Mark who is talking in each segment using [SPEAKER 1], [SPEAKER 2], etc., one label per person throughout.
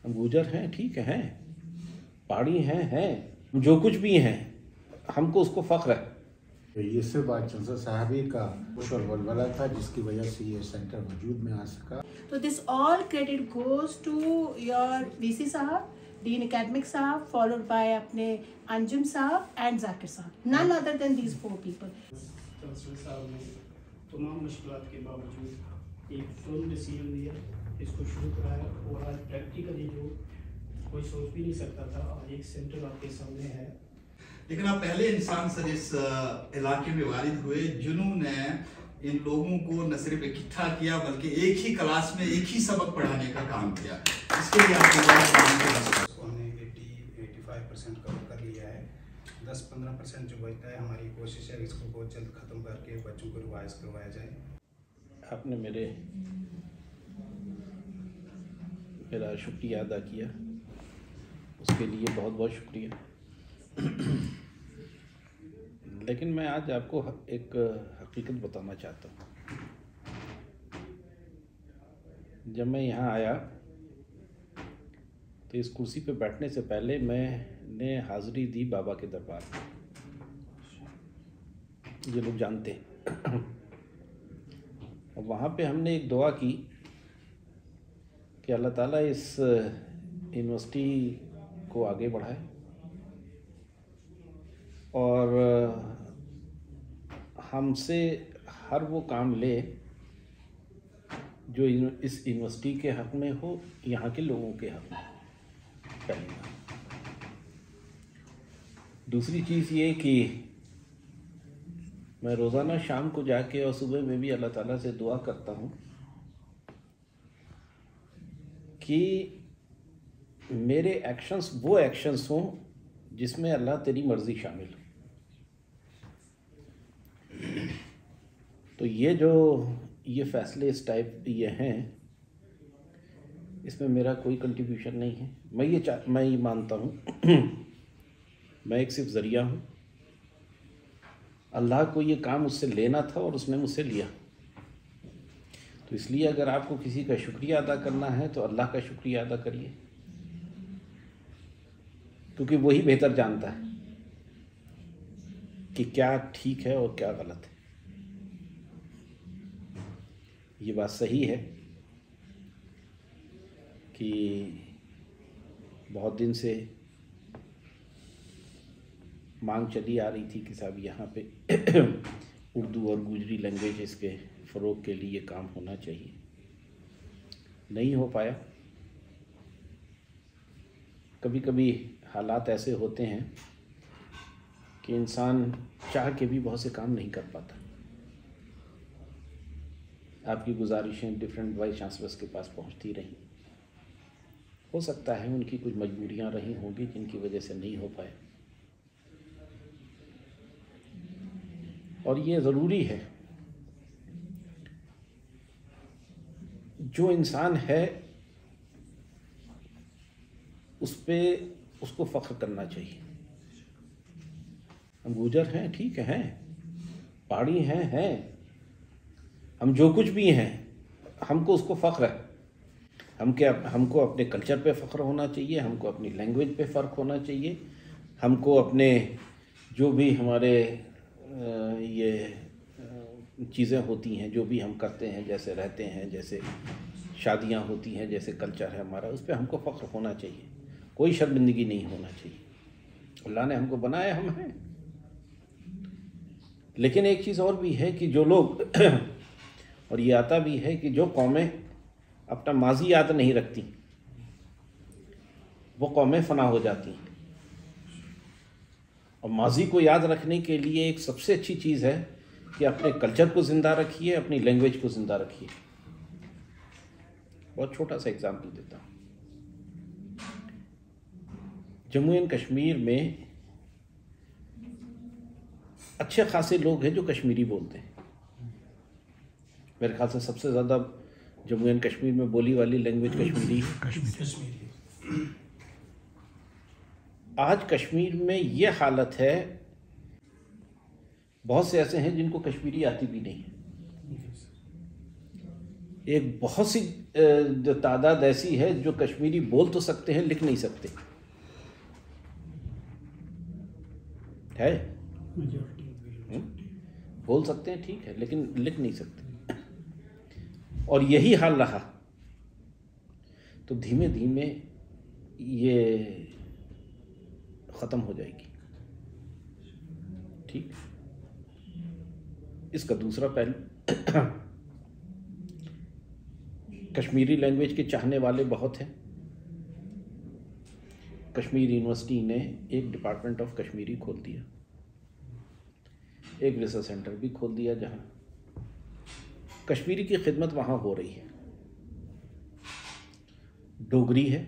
[SPEAKER 1] हम गुजर हैं, ठीक है, पहाड़ी हैं, जो कुछ भी हैं, हमको उसको फ़ख्र है।
[SPEAKER 2] ये सिर्फ आज चंसर साहबी का और वलवला था जिसकी वजह से ये सेंटर वजूद में आ सका।
[SPEAKER 3] तो this all credit goes to your VC साहब, डीन एकेडमिक साहब, फॉलोड बाय अपने अंजुम साहब एंड जाकिर साहब, none other than these 4 people.
[SPEAKER 4] चंसर साहब ने तमाम मुश्किलात के बावजूद एक फर्म डिसीजन लिया, इसको शुरू कराया और आज प्रैक्टिकली जो कोई सोच भी नहीं सकता था, आज एक सेंटर आपके सामने है।
[SPEAKER 5] लेकिन आप पहले इंसान सर इस इलाके में वारिद हुए जिन्होंने इन लोगों को न सिर्फ इकट्ठा किया बल्कि एक ही क्लास में एक ही सबक पढ़ाने का काम किया। इसके लिए आपको
[SPEAKER 6] हमने 85% कवर कर लिया है। 10-15% जो बचता है, हमारी कोशिश है इसको बहुत जल्द ख़त्म करके बच्चों को रिवाइज करवाया जाए।
[SPEAKER 1] आपने मेरा शुक्रिया अदा किया, उसके लिए बहुत बहुत शुक्रिया। लेकिन मैं आज आपको एक हकीकत बताना चाहता हूँ। जब मैं यहाँ आया तो इस कुर्सी पे बैठने से पहले मैंने हाज़िरी दी बाबा के दरबार में, ये लोग जानते हैं। और वहाँ पे हमने एक दुआ की कि अल्लाह ताला इस यूनिवर्सिटी को आगे बढ़ाए और हमसे हर वो काम ले जो इस यूनिवर्सिटी के हक़ में हो, यहाँ के लोगों के हक़ में। पहली बात। दूसरी चीज़ ये कि मैं रोज़ाना शाम को जाके और सुबह में भी अल्लाह ताला से दुआ करता हूँ कि मेरे एक्शंस वो एक्शंस हों जिसमें अल्लाह तेरी मर्ज़ी शामिल हो। तो ये फ़ैसले इस टाइप ये हैं, इसमें मेरा कोई कंट्रीब्यूशन नहीं है। मैं ये मानता हूँ मैं एक सिर्फ ज़रिया हूँ। अल्लाह को ये काम मुझसे लेना था और उसने मुझसे लिया। तो इसलिए अगर आपको किसी का शुक्रिया अदा करना है तो अल्लाह का शुक्रिया अदा करिए, क्योंकि वही बेहतर जानता है कि क्या ठीक है और क्या गलत है। ये बात सही है कि बहुत दिन से मांग चली आ रही थी कि साहब यहाँ पे उर्दू और गुजरी लैंग्वेज इसके फ़रोग़ के लिए काम होना चाहिए। नहीं हो पाया। कभी कभी हालात ऐसे होते हैं कि इंसान चाह के भी बहुत से काम नहीं कर पाता। आपकी गुजारिशें डिफरेंट वाइस चांसलर्स के पास पहुंचती रहीं। हो सकता है उनकी कुछ मजबूरियां रही होंगी जिनकी वजह से नहीं हो पाए। और ये ज़रूरी है, जो इंसान है उसको फ़ख्र करना चाहिए। हम गुजर हैं, ठीक है, पहाड़ी हैं, हम जो कुछ भी हैं, हमको उसको फ़ख्र है। हमको अपने कल्चर पे फ़ख्र होना चाहिए, हमको अपनी लैंग्वेज पे फ़र्क होना चाहिए, हमको अपने जो भी हमारे ये चीज़ें होती हैं, जो भी हम करते हैं, जैसे रहते हैं, जैसे शादियां होती हैं, जैसे कल्चर है हमारा, उस पर हमको फ़ख्र होना चाहिए। कोई शर्मिंदगी नहीं होना चाहिए। अल्लाह ने हमको बनाया, हम हैं। लेकिन एक चीज़ और भी है कि जो लोग और ये आता भी है कि जो कौमें अपना माजी याद नहीं रखती वो कौमें फ़ना हो जाती हैं। और माजी को याद रखने के लिए एक सबसे अच्छी चीज़ है कि अपने कल्चर को ज़िंदा रखिए, अपनी लैंग्वेज को ज़िंदा रखिए। बहुत छोटा सा एग्जाम्पल देता हूँ। जम्मू एंड कश्मीर में अच्छे खासे लोग हैं जो कश्मीरी बोलते हैं। मेरे ख्याल से सबसे ज़्यादा जम्मू एंड कश्मीर में बोली वाली लैंग्वेज कश्मीरी है। आज कश्मीर में ये हालत है, बहुत से ऐसे हैं जिनको कश्मीरी आती भी नहीं है। एक बहुत सी जो तादाद ऐसी है जो कश्मीरी बोल तो सकते हैं, लिख नहीं सकते है। बोल सकते हैं ठीक है, लेकिन लिख नहीं सकते। और यही हाल रहा तो धीमे धीमे ये ख़त्म हो जाएगी। ठीक। इसका दूसरा पहलू, कश्मीरी लैंग्वेज के चाहने वाले बहुत हैं। कश्मीर यूनिवर्सिटी ने एक डिपार्टमेंट ऑफ कश्मीरी खोल दिया, एक रिसर्च सेंटर भी खोल दिया जहां कश्मीरी की खिदमत वहां हो रही है। डोगरी है,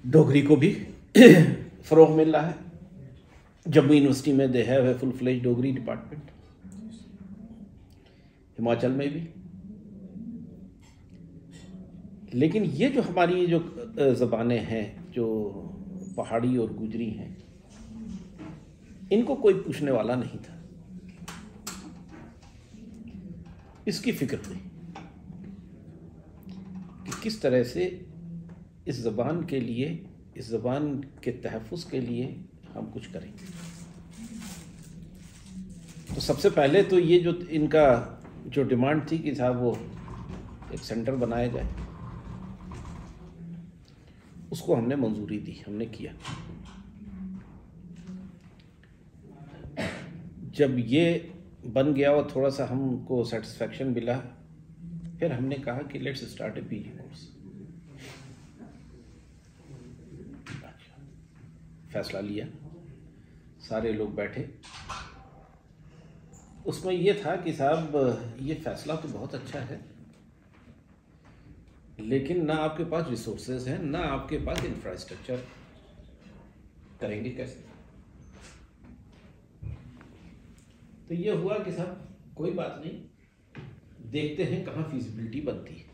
[SPEAKER 1] डोगरी को भी फ़रोग़ मिल रहा है। जम्मू यूनिवर्सिटी में they have a full fledge Dogri department, Himachal में भी। लेकिन ये जो हमारी जो ज़बानें हैं, जो पहाड़ी और गुजरी हैं, इनको कोई पूछने वाला नहीं था। इसकी फिक्र हुई कि किस तरह से इस ज़बान के लिए, इस ज़बान के तहफ़्फ़ुज़ के लिए हम कुछ करेंगे। तो सबसे पहले तो ये जो इनका जो डिमांड थी कि साहब वो एक सेंटर बनाया जाए, उसको हमने मंजूरी दी, हमने किया। जब ये बन गया और थोड़ा सा हमको सेटिस्फेक्शन मिला, फिर हमने कहा कि let's start A PG course. फैसला लिया, सारे लोग बैठे। उसमें ये था कि साहब ये फैसला तो बहुत अच्छा है, लेकिन ना आपके पास रिसोर्सेज हैं, ना आपके पास इंफ्रास्ट्रक्चर, करेंगे कैसे? तो ये हुआ कि साहब कोई बात नहीं, देखते हैं कहाँ फिजिबिलिटी बनती है।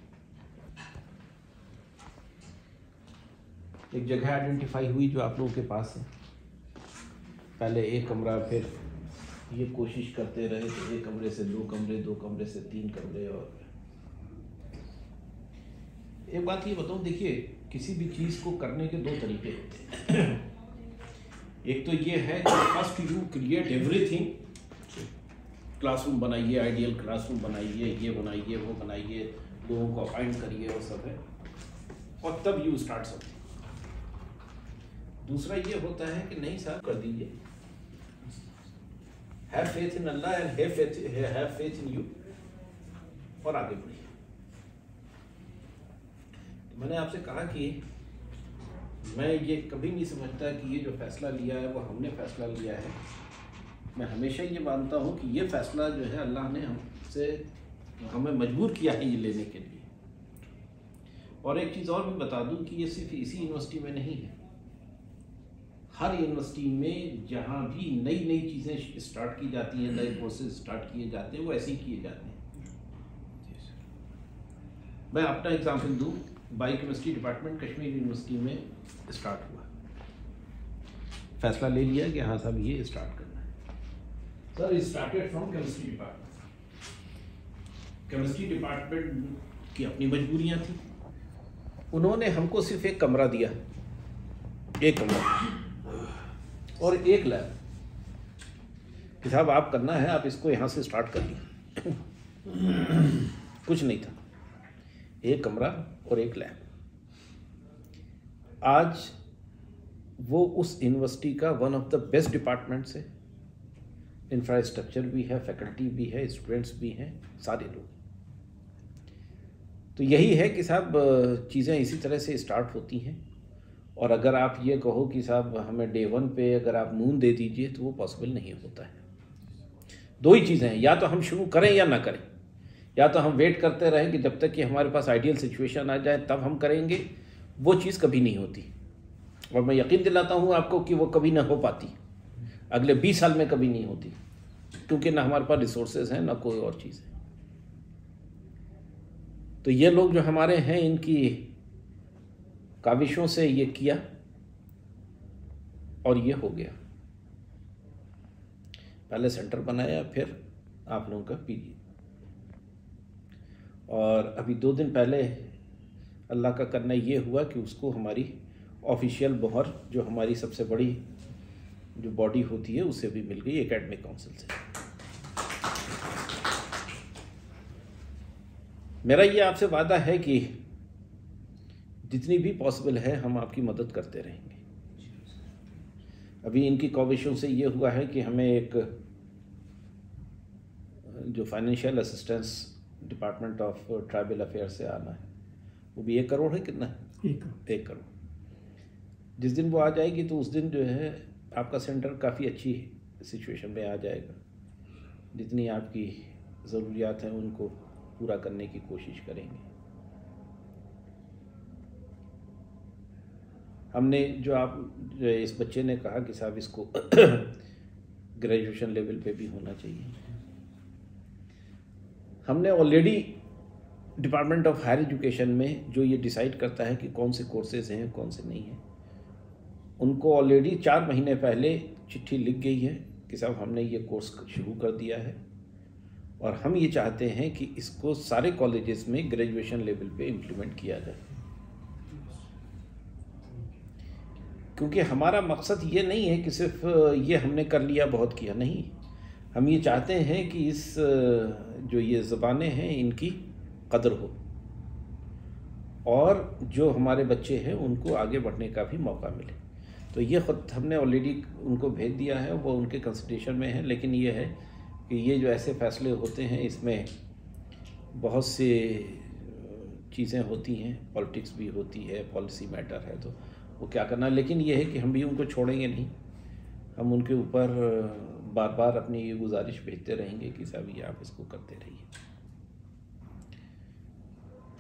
[SPEAKER 1] एक जगह आइडेंटिफाई हुई जो आप लोगों के पास है। पहले एक कमरा, फिर ये कोशिश करते रहे तो एक कमरे से 2 कमरे, 2 कमरे से 3 कमरे। और एक बात ये बताऊं, देखिए किसी भी चीज़ को करने के 2 तरीके होते हैं। एक तो ये है कि first you create everything, classroom बनाइए, आइडियल क्लासरूम बनाइए, ये बनाइए, वो बनाइए, लोगों को अपॉइंट करिए और सब है, और तब यू स्टार्ट समथिंग। दूसरा ये होता है कि नहीं साहब कर दीजिए, have faith in Allah and have faith in you, और आगे बढ़िए। तो मैंने आपसे कहा कि मैं ये कभी नहीं समझता कि ये जो फैसला लिया है वो हमने फैसला लिया है। मैं हमेशा ये मानता हूँ कि ये फैसला जो है अल्लाह ने हमें मजबूर किया है ये लेने के लिए। और एक चीज़ और भी बता दूँ कि ये सिर्फ इसी यूनिवर्सिटी में नहीं है, हर यूनिवर्सिटी में जहाँ भी नई नई चीज़ें स्टार्ट की जाती हैं, नए कोर्सेज स्टार्ट किए जाते हैं, वो ऐसे ही किए जाते हैं। मैं अपना एग्जाम्पल दूँ, बायोकेमिस्ट्री डिपार्टमेंट कश्मीर यूनिवर्सिटी में स्टार्ट हुआ, फैसला ले लिया कि हाँ साहब ये स्टार्ट करना है। Sir it started from chemistry department. Chemistry department की अपनी मजबूरियाँ थी। उन्होंने हमको सिर्फ एक कमरा दिया, एक कमरा और एक लैब कि साहब आप करना है, आप इसको यहाँ से स्टार्ट कर लीजिए। कुछ नहीं था, एक कमरा और एक लैब। आज वो उस यूनिवर्सिटी का one of the best departments है, इंफ्रास्ट्रक्चर भी है, फैकल्टी भी है, स्टूडेंट्स भी हैं, सारे लोग। तो यही है कि साहब चीज़ें इसी तरह से स्टार्ट होती हैं। और अगर आप ये कहो कि साहब हमें डे 1 पे अगर आप नून दे दीजिए तो वो पॉसिबल नहीं होता है। 2 ही चीज़ें हैं, या तो हम शुरू करें या ना करें, या तो हम वेट करते रहें कि जब तक कि हमारे पास आइडियल सिचुएशन आ जाए तब हम करेंगे। वो चीज़ कभी नहीं होती, और मैं यकीन दिलाता हूँ आपको कि वो कभी ना हो पाती, अगले 20 साल में कभी नहीं होती, क्योंकि ना हमारे पास रिसोर्सेज हैं ना कोई और चीज़ है। तो ये लोग जो हमारे हैं, इनकी काविशों से ये किया और ये हो गया। पहले सेंटर बनाया, फिर आप लोगों का पीजी। और अभी 2 दिन पहले अल्लाह का करना ये हुआ कि उसको हमारी ऑफिशियल मोहर, जो हमारी सबसे बड़ी जो बॉडी होती है, उससे भी मिल गई, एकेडमिक काउंसिल से। मेरा ये आपसे वादा है कि जितनी भी पॉसिबल है हम आपकी मदद करते रहेंगे। अभी इनकी कॉविशों से ये हुआ है कि हमें एक जो financial assistance department of tribal affair से आना है, वो भी 1 करोड़ है। कितना? 1 करोड़। जिस दिन वो आ जाएगी तो उस दिन जो है आपका सेंटर काफ़ी अच्छी सिचुएशन में आ जाएगा। जितनी आपकी ज़रूरियात हैं उनको पूरा करने की कोशिश करेंगे। हमने जो इस बच्चे ने कहा कि साहब इसको ग्रेजुएशन लेवल पे भी होना चाहिए, हमने already department of higher education में जो ये डिसाइड करता है कि कौन से कोर्सेज हैं कौन से नहीं हैं, उनको ऑलरेडी 4 महीने पहले चिट्ठी लिख गई है कि साहब हमने ये कोर्स शुरू कर दिया है और हम ये चाहते हैं कि इसको सारे कॉलेजेस में ग्रेजुएशन लेवल पे इम्प्लीमेंट किया जाए। क्योंकि हमारा मकसद ये नहीं है कि सिर्फ ये हमने कर लिया बहुत किया, नहीं, हम ये चाहते हैं कि इस जो ये ज़बानें हैं इनकी कदर हो और जो हमारे बच्चे हैं उनको आगे बढ़ने का भी मौका मिले। तो ये ख़ुद हमने ऑलरेडी उनको भेज दिया है, वो उनके कंसिडरेशन में है। लेकिन ये है कि ये जो ऐसे फ़ैसले होते हैं इसमें बहुत से चीज़ें होती हैं, पॉलिटिक्स भी होती है, पॉलिसी मैटर है, तो वो क्या करना। लेकिन ये है कि हम भी उनको छोड़ेंगे नहीं, हम उनके ऊपर बार बार अपनी ये गुजारिश भेजते रहेंगे कि साहब ये आप इसको करते रहिए।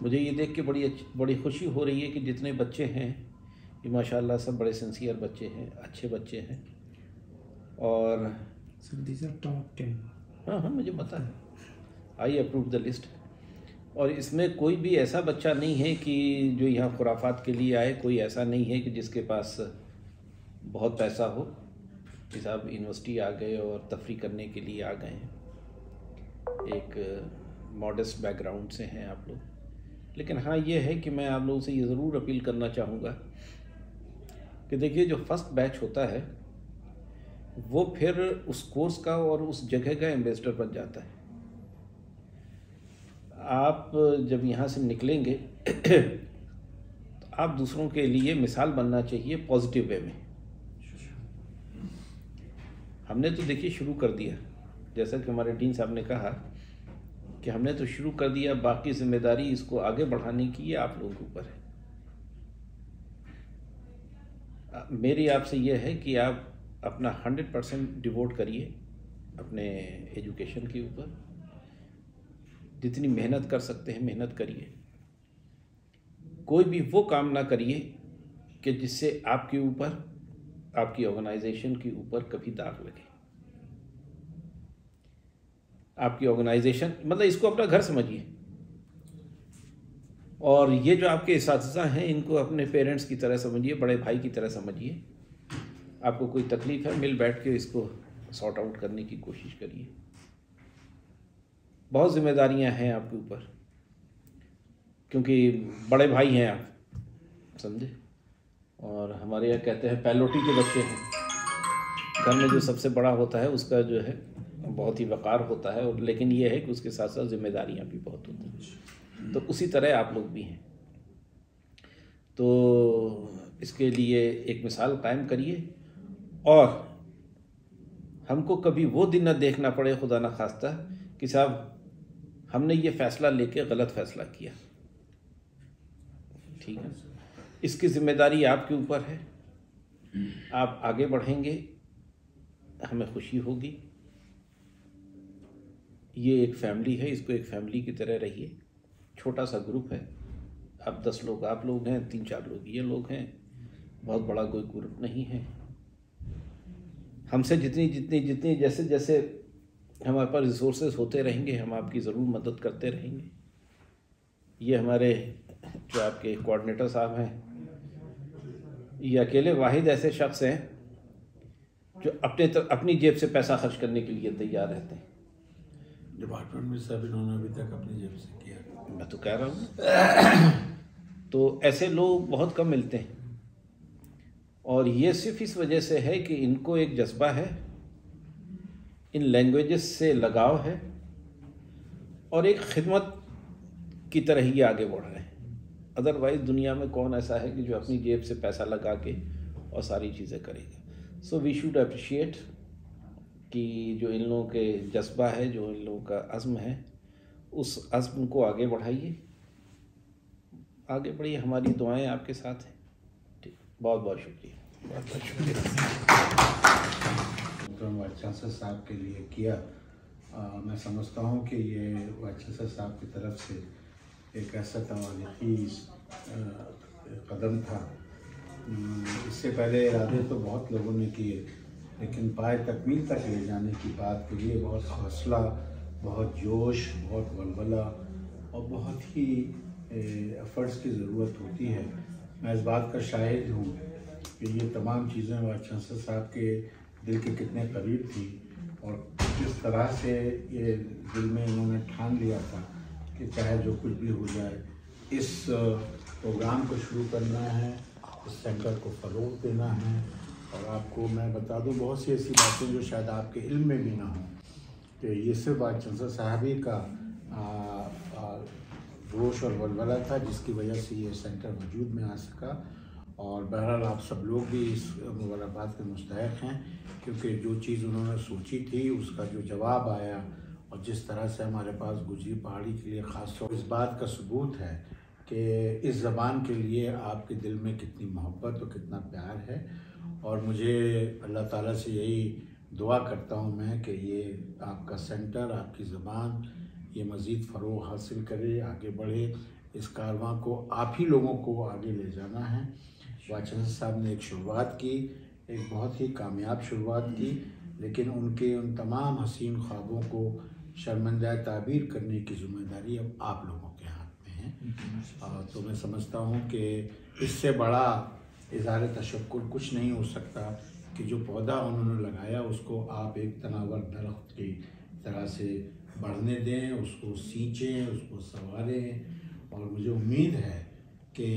[SPEAKER 1] मुझे ये देख के बड़ी खुशी हो रही है कि जितने बच्चे हैं ये माशाल्लाह सब बड़े सिंसियर बच्चे हैं, अच्छे बच्चे हैं। और
[SPEAKER 7] सर दीज आर टॉप 10।
[SPEAKER 1] हाँ, मुझे पता है, आई अप्रूव द लिस्ट। और इसमें कोई भी ऐसा बच्चा नहीं है कि जो यहाँ खुराफात के लिए आए, कोई ऐसा नहीं है कि जिसके पास बहुत पैसा हो कि साहब यूनिवर्सिटी आ गए और तफरी करने के लिए आ गए हैं। एक मॉडेस्ट बैकग्राउंड से हैं आप लोग। लेकिन हाँ ये है कि मैं आप लोगों से ये ज़रूर अपील करना चाहूँगा कि देखिए जो फर्स्ट बैच होता है वो फिर उस कोर्स का और उस जगह का एम्बेसडर बन जाता है। आप जब यहाँ से निकलेंगे तो आप दूसरों के लिए मिसाल बनना चाहिए पॉजिटिव वे में। हमने तो देखिए शुरू कर दिया, जैसा कि हमारे डीन साहब ने कहा कि हमने तो शुरू कर दिया, बाकी जिम्मेदारी इसको आगे बढ़ाने की ये आप लोगों के ऊपर है। मेरी आपसे ये है कि आप अपना 100% डिवोट करिए अपने एजुकेशन के ऊपर, जितनी मेहनत कर सकते हैं मेहनत करिए। कोई भी वो काम ना करिए कि जिससे आपके ऊपर, आपकी ऑर्गेनाइजेशन के ऊपर कभी दाग लगे। आपकी ऑर्गेनाइजेशन मतलब इसको अपना घर समझिए, और ये जो आपके इसातिज़ा हैं इनको अपने पेरेंट्स की तरह समझिए, बड़े भाई की तरह समझिए। आपको कोई तकलीफ़ है, मिल बैठ के इसको सॉर्ट आउट करने की कोशिश करिए। बहुत जिम्मेदारियां हैं आपके ऊपर, क्योंकि बड़े भाई हैं आप, समझे। और हमारे यहाँ कहते हैं पैलोटी के बच्चे हैं, घर में जो सबसे बड़ा होता है उसका जो है बहुत ही वक़ार होता है, और लेकिन ये है कि उसके साथ साथ जिम्मेदारियां भी बहुत होती हैं। तो उसी तरह आप लोग भी हैं। तो इसके लिए एक मिसाल कायम करिए, और हमको कभी वो दिन ना देखना पड़े खुदा ना खास्ता कि साहब हमने ये फ़ैसला लेके गलत फ़ैसला किया। ठीक है, इसकी ज़िम्मेदारी आपके ऊपर है। आप आगे बढ़ेंगे, हमें खुशी होगी। ये एक फैमिली है, इसको एक फैमिली की तरह रहिए। छोटा सा ग्रुप है, अब 10 लोग आप लोग हैं, 3-4 लोग ये लोग हैं, बहुत बड़ा कोई ग्रुप नहीं है। हमसे जितनी जैसे जैसे हमारे पास रिसोर्सेज होते रहेंगे हम आपकी ज़रूर मदद करते रहेंगे। ये हमारे जो आपके कोऑर्डिनेटर साहब हैं, ये अकेले वाहिद ऐसे शख्स हैं जो अपनी जेब से पैसा खर्च करने के लिए तैयार रहते हैं।
[SPEAKER 2] डिपार्टमेंट में सब इन्होंने अभी तक अपनी जेब से किया।
[SPEAKER 1] मैं तो कह रहा हूँ। तो ऐसे लोग बहुत कम मिलते हैं, और ये सिर्फ इस वजह से है कि इनको एक जज्बा है, इन लैंग्वेजेस से लगाव है, और एक खिदमत की तरह ही आगे बढ़ रहे हैं। अदरवाइज दुनिया में कौन ऐसा है कि जो अपनी जेब से पैसा लगा के और सारी चीज़ें करेगा। सो वी शुड अप्रिशिएट कि जो इन लोगों के जज्बा है, जो इन लोगों का अज़्म है, उस अज़्म को आगे बढ़ाइए, आगे बढ़िए। हमारी दुआएं आपके साथ हैं। ठीक, बहुत बहुत शुक्रिया, बहुत बहुत शुक्रिया।
[SPEAKER 2] वाइस चांसलर साहब के लिए किया, मैं समझता हूँ कि ये वाइस चांसलर साहब की तरफ से एक ऐसा तवारीखी कदम था। इससे पहले इरादे तो बहुत लोगों ने किए, लेकिन पाए तकमील तक ले जाने की बात के लिए बहुत हौसला, बहुत जोश, बहुत वलवला और बहुत ही एफर्ट्स की ज़रूरत होती है। मैं इस बात का शाहिद हूँ कि ये तमाम चीज़ें वाइस चांसलर साहब के दिल के कितने करीब थी, और जिस तरह से ये दिल में इन्होंने ठान लिया था कि चाहे जो कुछ भी हो जाए, इस प्रोग्राम को शुरू करना है, इस सेंटर को फ़रोग़ देना है। और आपको मैं बता दूं, बहुत सी ऐसी बातें जो शायद आपके इल्म में भी ना हो, कि ये सिर्फ वाइस चांसलर साहब ही का जोश और वलवला था जिसकी वजह से ये सेंटर वजूद में आ सका। और बहरहाल आप सब लोग भी इस मुबारकबाद के मुस्तहिक़ हैं, क्योंकि जो चीज़ उन्होंने सोची थी उसका जो जवाब आया, और जिस तरह से हमारे पास गुजरी पहाड़ी के लिए ख़ास तौर इस बात का सबूत है कि इस ज़बान के लिए आपके दिल में कितनी मोहब्बत और कितना प्यार है। और मुझे अल्लाह ताला से यही दुआ करता हूँ मैं कि ये आपका सेंटर, आपकी ज़बान ये मज़ीद फ़रोग़ हासिल करे, आगे बढ़े। इस कारवां को आप ही लोगों को आगे ले जाना है। वाइस चांसलर साहब ने एक शुरुआत की, एक बहुत ही कामयाब शुरुआत की, लेकिन उनके उन तमाम हसीन ख्वाबों को शर्मिंदा ताबीर करने की ज़िम्मेदारी अब आप लोगों के हाथ में है। तो मैं समझता हूँ कि इससे बड़ा इज़हार तशक्कुर कुछ नहीं हो सकता कि जो पौधा उन्होंने लगाया उसको आप एक तनावर दरख्त की तरह से बढ़ने दें, उसको सींचें, उसको संवारें। और मुझे उम्मीद है कि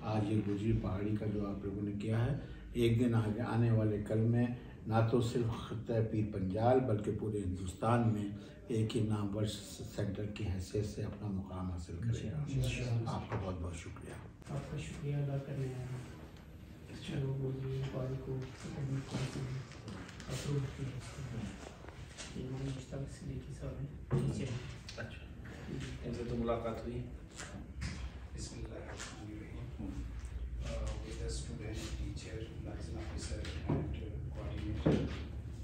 [SPEAKER 2] आज ये गुजरी पहाड़ी का जो आप लोगों ने किया है, एक दिन आगे आने वाले कल में ना तो सिर्फ ख़ित्ता पीर पंजाल बल्कि पूरे हिंदुस्तान में एक ही नामवर सेंटर की हैसियत से अपना मुकाम हासिल करेगा। आपका बहुत बहुत शुक्रिया।
[SPEAKER 4] आपका शुक्रिया अदा करने आया हूँ। जो गुजरी पहाड़ी को अप्रूव किया, इमाम मुश्ताक सिद्दीकी साहब हैं, टीचर।
[SPEAKER 1] अच्छा, इनसे तो मुलाकात हुई।
[SPEAKER 6] with a student, teacher, liaison officer and coordinator,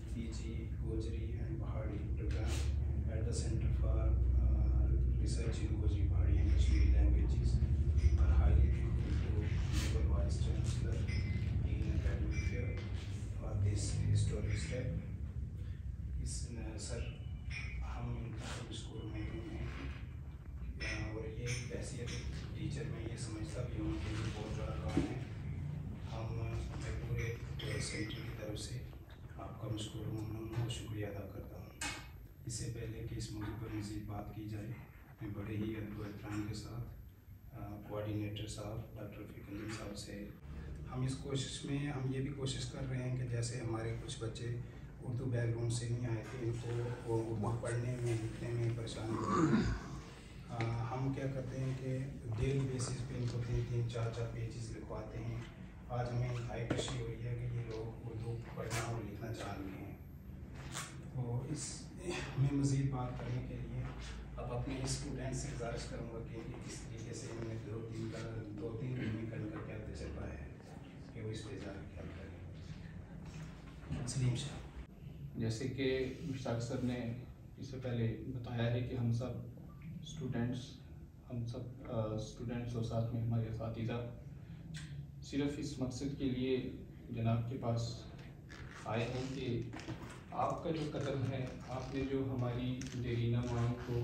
[SPEAKER 6] PG, Gojri and Pahari program at the Center for Research in Gojri, Pahari and Kashmiri Languages. are highly grateful to the Vice Chancellor in Academic Fair for this historic step. Sir हम school में हैं और ये हैसियत teacher में ये समझता भी हूँ कि ये बहुत बड़ा काम है। मैं पूरे सेंटर की तरफ से आपका मशकूर ममनून और शुक्रिया अदा करता हूँ। इससे पहले कि इस मौजू पर मज़ीद बात की जाए, मैं बड़े ही अदब एहतराम के साथ कोऑर्डिनेटर साहब डॉक्टर फ़िकंजन साहब से हम इस कोशिश में हम ये भी कोशिश कर रहे हैं कि जैसे हमारे कुछ बच्चे उर्दू बैकग्राउंड से नहीं आए थे, इनको उर्दू पढ़ने में लिखने में परेशानी होती है। हम क्या करते हैं कि डेली बेसिस पे इनको 3-3, 4-4 पेजेस लिखवाते हैं। आज हमें इंतहाई खुशी हुई है कि ये लोग उर्दू पढ़ना और लिखना चाह रहे हैं। तो इस में मज़ीद बात करने के लिए अब अपने स्टूडेंट से गुजारिश करूँगा कि किस तरीके से इन्हें 2-3 दिन में करके क्या तजर्बा है कि वो इस पर ज़्यादा ख्याल करें। सलीम शाह।
[SPEAKER 8] जैसे कि मुश्ताक सर ने इससे पहले बताया है कि हम सब स्टूडेंट्स और साथ में हमारे असातिज़ा सिर्फ इस मकसद के लिए जनाब के पास आए हैं कि आपका जो कदम है, आपने जो हमारी देरीना मांग को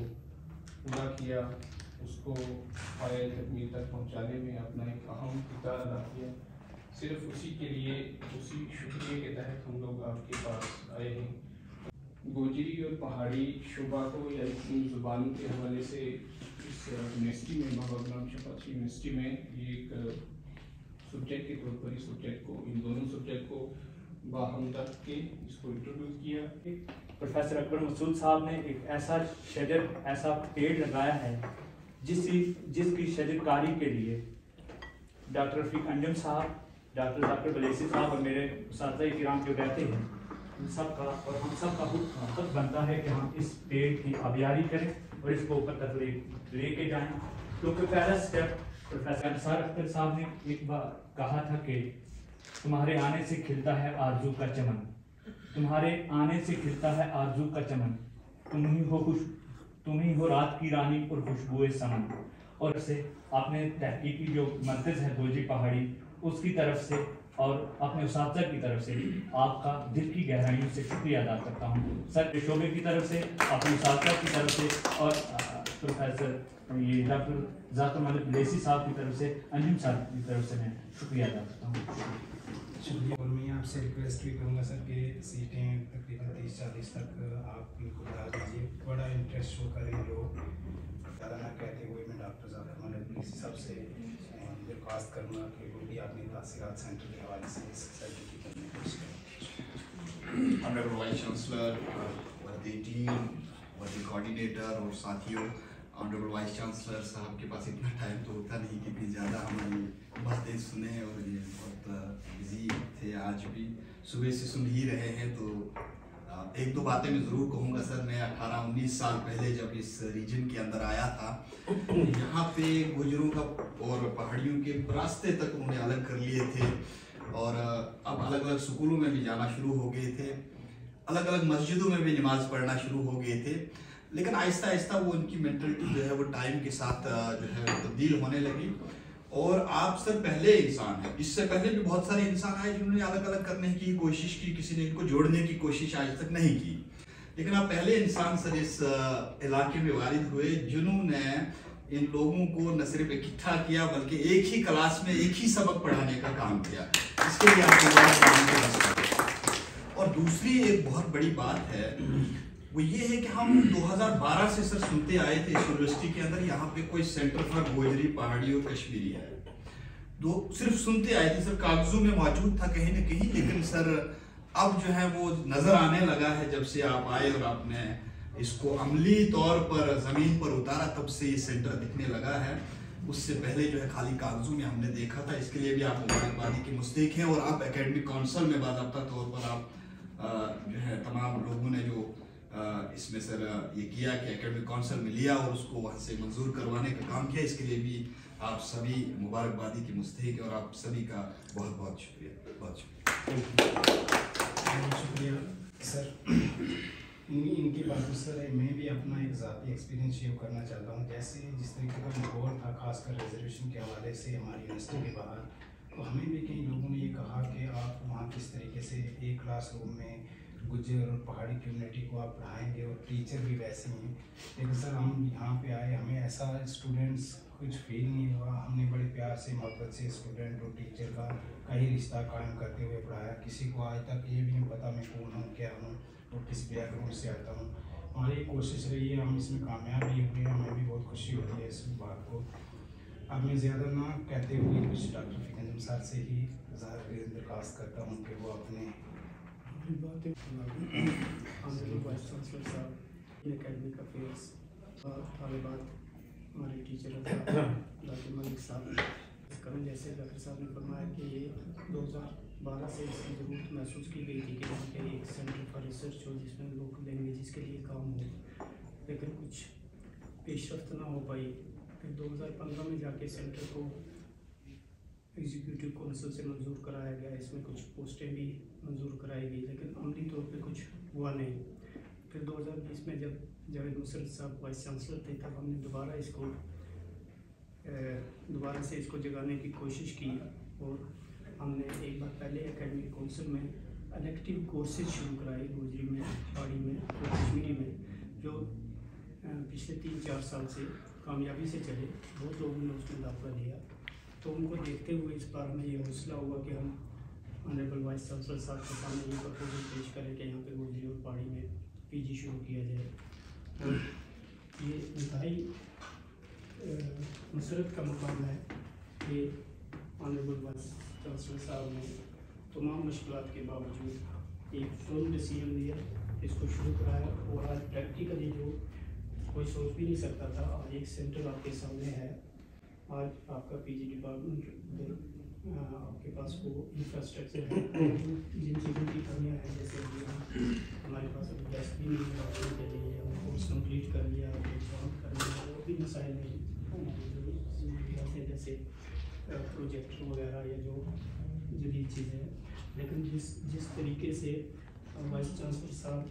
[SPEAKER 8] पूरा किया, उसको पाए तकमील तक पहुँचाने में अपना एक अहम किरदार अदा किया। सिर्फ उसी के लिए, उसी शुक्रिया के तहत हम लोग आपके पास आए हैं। गोजरी और पहाड़ी शुबा को या इन ज़ुबानों के हवाले से इस यूनिवर्सिटी में, बाबा गुलाम शफात यूनिवर्सिटी में ये एक सब्जेक्ट के तौर पर इस सब्जेक्ट को, इन दोनों सब्जेक्ट को बाहमदर्द के इसको इंट्रोड्यूस किया।
[SPEAKER 4] प्रोफेसर अकबर मसूद साहब ने एक ऐसा शजर, ऐसा पेड़ लगाया है जिसकी शजरकारी के लिए डॉक्टर रफीक अंजुम साहब, डॉक्टर जाकिर बलेसी साहब और मेरे उस्ताद किराम जो रहते हैं, उन सब का और हम सब का हक बनता है कि हम इस पेड़ की आबियारी करें और इसको ऊपर तक लेके जाएं। क्योंकि पहला स्टेप प्रोफेसर अंसार अख्तर साहब ने एक बार कहा था कि तुम्हारे आने से खिलता है आरजू का चमन, तुम्हारे आने से खिलता है आरजू का चमन, तुम ही हो रात की रानी और खुशबुए समन। और से आपने तहकीकी जो मरकज़ है गोजरी पहाड़ी, उसकी तरफ से और अपने उस्ताद की तरफ से आपका दिल की गहराइयों से शुक्रिया अदा करता हूँ। सर शोबे की तरफ से, अपने उस्ताद की तरफ से और प्रोफेसर ये डॉक्टर जाकिर मलिक बलेसी साहब की तरफ से, अंजुम साहब की तरफ से मैं शुक्रिया अदा करता हूँ।
[SPEAKER 6] शुक्रिया। और मैं आपसे रिक्वेस्ट भी करूँगा सर कि सीटें तकरीबन 30-40 तक आप इनको बढ़ा दीजिए। बड़ा इंटरेस्ट शो करें लोग। ज़्यादा ना कहते हुए मैं डॉक्टर जाकिर मलिक बलेसी साहब से दरख्वास्त करूँगा कि वो भी अपनी तासीरात सेंटर के हवाले से इस सेंटर की करने की कोशिश करें।
[SPEAKER 5] ऑनरेबल वाइस चांसलर, वर्दी डीन, वर्दी कोऑर्डिनेटर और साथियों, ऑनरेबल वाइस चांसलर साहब के पास इतना टाइम तो होता नहीं कि भी ज़्यादा हमारी बातें सुने, और ये बहुत बिजी थे, आज भी सुबह से सुन ही रहे हैं। तो एक दो बातें मैं ज़रूर कहूँगा सर। मैं 18-19 साल पहले जब इस रीजन के अंदर आया था, यहाँ पे गुजरों का और पहाड़ियों के रास्ते तक उन्होंने अलग कर लिए थे, और अब अलग अलग स्कूलों में भी जाना शुरू हो गए थे, अलग अलग मस्जिदों में भी नमाज पढ़ना शुरू हो गए थे। लेकिन आहिस्ता आहिस्ता वो उनकी मेंटलिटी जो है वो टाइम के साथ जो है तब्दील होने लगी। और आप सर पहले इंसान हैं, इससे पहले भी बहुत सारे इंसान आए जिन्होंने अलग अलग करने की कोशिश की, किसी ने इनको जोड़ने की कोशिश आज तक नहीं की, लेकिन आप पहले इंसान सर इस इलाके में वारिद हुए जिन्होंने इन लोगों को न सिर्फ इकट्ठा किया बल्कि एक ही क्लास में एक ही सबक पढ़ाने का काम किया। इसके लिए आपको। और दूसरी एक बहुत बड़ी बात है वो ये है कि हम 2012 से सर सुनते आए थे इस यूनिवर्सिटी के अंदर यहाँ पे कोई सेंटर फॉर गोजरी, पहाड़ी और कश्मीरी है। सिर्फ सुनते आए थे सर, कागजों में मौजूद था कहीं ना कहीं, लेकिन सर अब जो है वो नजर आने लगा है जब से आप आए और आपने इसको अमली तौर पर जमीन पर उतारा, तब से ये सेंटर दिखने लगा है। उससे पहले जो है खाली कागजों में हमने देखा था। इसके लिए भी आप मुबारकबादी के मुस्तहिक हैं। और आप एकेडमिक काउंसिल में बाज़ाब्ता तौर पर आप जो है तमाम लोगों ने जो इसमें सर ये किया कि एकेडमिक काउंसिल में लिया और उसको वहाँ से मंजूर करवाने का काम किया, इसके लिए भी आप सभी मुबारकबादी के मुस्तहिक हैं और आप सभी का बहुत बहुत शुक्रिया। बहुत
[SPEAKER 6] शुक्रिया सर। इनकी बातों सर मैं भी अपना एक ज़ाती एक्सपीरियंस शेयर करना चाहता हूँ। जैसे जिस तरीके का माहौल था खासकर रिजर्वेशन के हवाले से हमारी यूनिवर्सिटी के बाहर, तो हमें भी कई लोगों ने ये कहा कि आप वहाँ किस तरीके से एक क्लास रूम में गुज्जर और पहाड़ी कम्युनिटी को आप पढ़ाएंगे और टीचर भी वैसे ही हैं। लेकिन सर हम यहाँ पे आए, हमें ऐसा स्टूडेंट्स कुछ फील नहीं हुआ। हमने बड़े प्यार से मोहब्बत से स्टूडेंट और टीचर का ही रिश्ता कायम करते हुए पढ़ाया। किसी को आज तक ये भी नहीं पता मैं कौन हूँ, क्या हूँ और किस बैकग्राउंड से आता हूँ। हमारी कोशिश रही है, हम इसमें कामयाब भी हुए हैं, हमें भी बहुत खुशी होती है इस बात को। अब मैं ज़्यादा ना कहते हुए कुछ डॉक्टर फिकंजम साहब से ही दरख्वास्त करता हूँ कि वो अपने
[SPEAKER 4] ऑनरेबल वाइस चांसलर साहब, एकेडमिक अफेयर्स और तालिबात, हमारे टीचर डॉक्टर मलिक साहब, करण जैसे डॉक्टर साहब ने फरमाया कि ये 2012 से इसकी ज़रूरत महसूस की गई थी कि यहाँ पे एक सेंटर फॉर रिसर्च हो जिसमें लोकल लैंग्वेजेस के लिए काम हो, लेकिन कुछ पेशरफ्त ना हो पाई। फिर 2015 में जाके सेंटर को एग्जीक्यूटिव काउंसिल से मंजूर कराया गया। इसमें कुछ पोस्टें भी मंजूर कराई गई, लेकिन अमली तौर पे कुछ हुआ नहीं। फिर 2020 में जब जावेद मुसरत साहब वाइस चांसलर थे, तब हमने दोबारा से इसको जगाने की कोशिश की और हमने एक बार पहले एकेडमिक काउंसिल में इलेक्टिव कोर्सेज शुरू कराए गोजरी में, पहाड़ी में और कश्मीरी में, जो पिछले 3-4 साल से कामयाबी से चले। बहुत लोगों ने उसमें दाखिला लिया, तो उनको देखते हुए इस बार में ये हौसला हुआ कि हम ऑनरेबल वाइस चांसलर साहब के सामने ये प्रपोजल पेश करें कि यहाँ पे गोजरी और पहाड़ी में पीजी शुरू किया जाए। और ये इंतहाई मसरत का मुकाम है कि ऑनरेबल वाइस चांसलर साहब ने तमाम मुश्किलात के बावजूद एक फर्म डिसीजन लिया, इसको शुरू कराया और आज प्रैक्टिकली जो कोई सोच भी नहीं सकता था, आज एक सेंटर आपके सामने है। आज आपका पीजी डिपार्टमेंट आपके पास वो इंफ्रास्ट्रक्चर है, जिन चीज़ों की कमियाँ हैं, जैसे हमारे पास अभी डेस्क भी नहीं है के लिए, हमने कोर्स कंप्लीट कर लिया, एग्जाम कर लिया, और भी मसाइल हैं जैसे प्रोजेक्टर वगैरह या जो जदीद चीज़ें हैं। लेकिन जिस तरीके से वाइस चांसलर साहब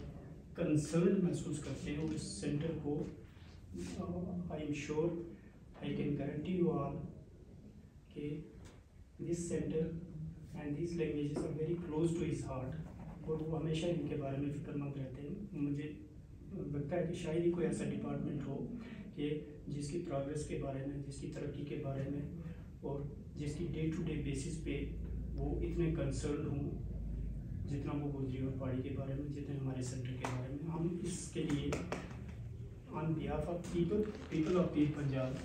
[SPEAKER 4] कंसर्न महसूस करते हैं उस सेंटर को, I am sure, I can guarantee you all कि this centre and this languages are very close to his heart, और वो हमेशा इनके बारे में फिक्रमंद रहते हैं। मुझे लगता है कि शायद ही कोई ऐसा डिपार्टमेंट हो कि जिसकी प्रोग्रेस के बारे में, जिसकी तरक्की के बारे में और जिसकी डे टू डे बेसिस पे वो इतने कंसर्न हों जितना वो गुजरी और पहाड़ी के बारे में, जितने हमारे सेंटर के बारे में। हम इसके लिए on behalf of people of पीर पंजाब,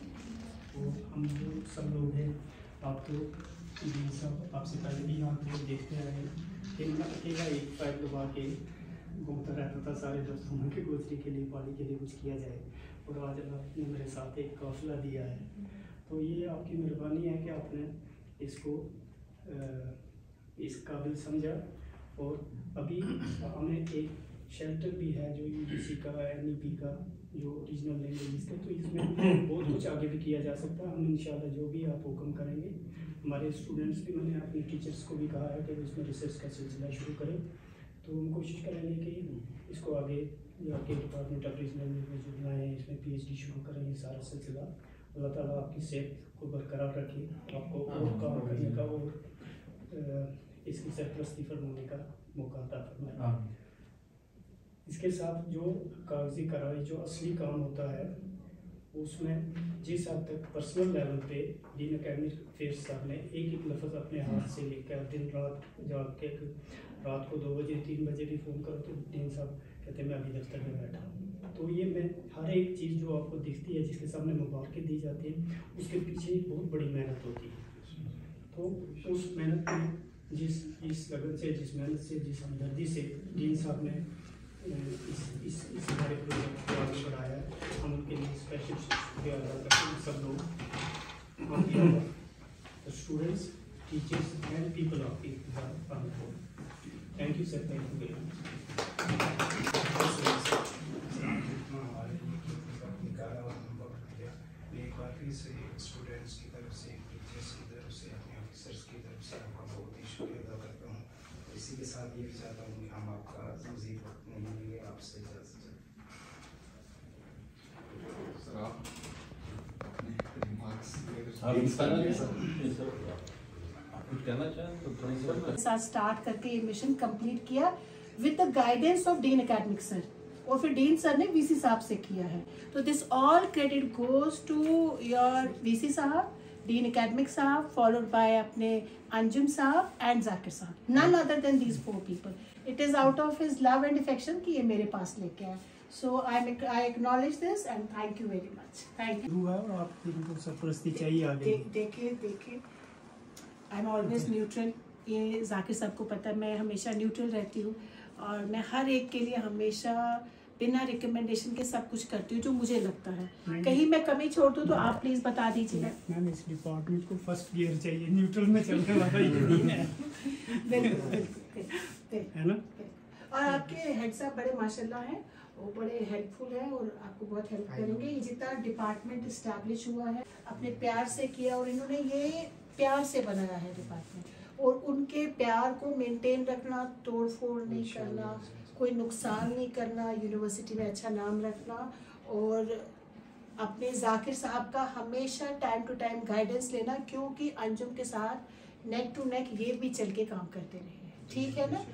[SPEAKER 4] वो हम जो सब लोग हैं, आप तो सब आपसे पहले भी यहाँ पे देखते आए हैं कि मैं अकेला एक फाइल दबा के घूमता रहता था सारे दफ्तरों में कि गुजरी के लिए, पहाड़ी के लिए कुछ किया जाए, और आज अल्लाह ने मेरे साथ एक काफिला दिया है। तो ये आपकी मेहरबानी है कि आपने इसको इस काबिल समझा, और अभी हमें एक शेल्टर भी है जो यूजीसी का, NEP का, जो रीजनल लैंग्वेज का, तो इसमें बहुत कुछ आगे भी किया जा सकता है। हम इंशाल्लाह जो भी आप हुक्म करेंगे, हमारे स्टूडेंट्स भी, मैंने अपने टीचर्स को भी कहा है कि इसमें रिसर्च का सिलसिला शुरू करें, तो हम कोशिश करेंगे कि इसको आगे आपके डिपार्टमेंट ऑफ रीजनल लैंग्वेज बनाएँ, इसमें PhD शुरू करें, ये सारा सिलसिला। अल्लाह ताला आपकी सेहत को बरकरार रखे, आपको और काम करने का और इसकी सरपरस्ती फरमाने का मौका अता फरमाए। इसके साथ जो कागजी कार्रवाई, जो असली काम होता है, उसमें जिस हद तक पर्सनल लेवल पे डीन एकेडमिक अफेयर्स साहब ने एक लफ्ज़ अपने हाथ से लेकर दिन रात जाग के, रात को 2 बजे 3 बजे भी फ़ोन करो तो डीन साहब कहते हैं मैं अभी दफ्तर में बैठा हूँ। तो ये मैं हर एक चीज़ जो आपको दिखती है, जिसके सामने मुबारकें दी जाती हैं, उसके पीछे एक बहुत बड़ी मेहनत होती है। तो उस मेहनत में जिस लगन से, जिस मेहनत से, जिस हमदर्दी से डीन साहब ने इस हमारे प्रोजेक्ट को आगे बढ़ाया है, हम उनके लिए स्पेशल शुक्रिया अदा करते हैं सब लोग, students, teachers and people of people. Thank you sir, thank you very much.
[SPEAKER 6] एक बार फिर से स्टूडेंट्स की तरफ से, टीचर्स की तरफ से, अपने ऑफिसर्स की तरफ से आपका बहुत ही शुक्रिया अदा करता हूँ। इसी के साथ ये भी चाहता हूँ कि हम आपका मज़ीद वक्त नहीं लेंगे, आपसे इजाज़त
[SPEAKER 5] सर, आप अपने रिमार्क्स
[SPEAKER 1] कुछ कहना चाहें तो थोड़ी
[SPEAKER 3] साथ स्टार्ट करके ये मिशन कंप्लीट किया with the guidance of dean academic sir, और फिर डीन सर ने VC साहब से किया है। तो this all credit goes to your VC साहब, डीन एकेडमिक साहब, फॉलोड बाय अपने अंजुम साहब एंड जाकिर साहब। None other than these 4 people. It is out of his love and affection कि ये मेरे पास लेके आए। So I acknowledge this and thank you very much. Thank you.
[SPEAKER 4] हुआ और आपको इनको सरपरस्ती चाहिए आगे।
[SPEAKER 3] देखिए आई एम ऑलवेज न्यूट्रल। ये जाकिर साहब को पता है, मैं हमेशा न्यूट्रल रहती हूँ, और मैं हर एक के लिए हमेशा बिना रिकमेंडेशन के सब कुछ करती हूँ जो मुझे लगता है। कहीं मैं कमी छोड़ दूँ तो आप प्लीज बता दीजिए।
[SPEAKER 4] मैम, इस डिपार्टमेंट को फर्स्ट गियर चाहिए, न्यूट्रल में चलने वाला ये नहीं है।
[SPEAKER 3] बिल्कुल
[SPEAKER 4] है ना?
[SPEAKER 3] और आपके हेड साहब बड़े माशाल्लाह हैं, वो बड़े हेल्पफुल है और आपको बहुत हेल्प करेंगे। ये जितना डिपार्टमेंट इस्टेब्लिश हुआ है अपने प्यार से किया, और इन्होंने ये प्यार से बनाया है डिपार्टमेंट, और उनके प्यार को मेंटेन रखना, तोड़ फोड़ नहीं करना, कोई नुकसान नहीं करना, यूनिवर्सिटी में अच्छा नाम रखना, और अपने जाकिर साहब का हमेशा टाइम टू टाइम गाइडेंस लेना, क्योंकि अंजुम के साथ नेक टू नेक ये भी चल के काम करते रहे हैं। ठीक है ना?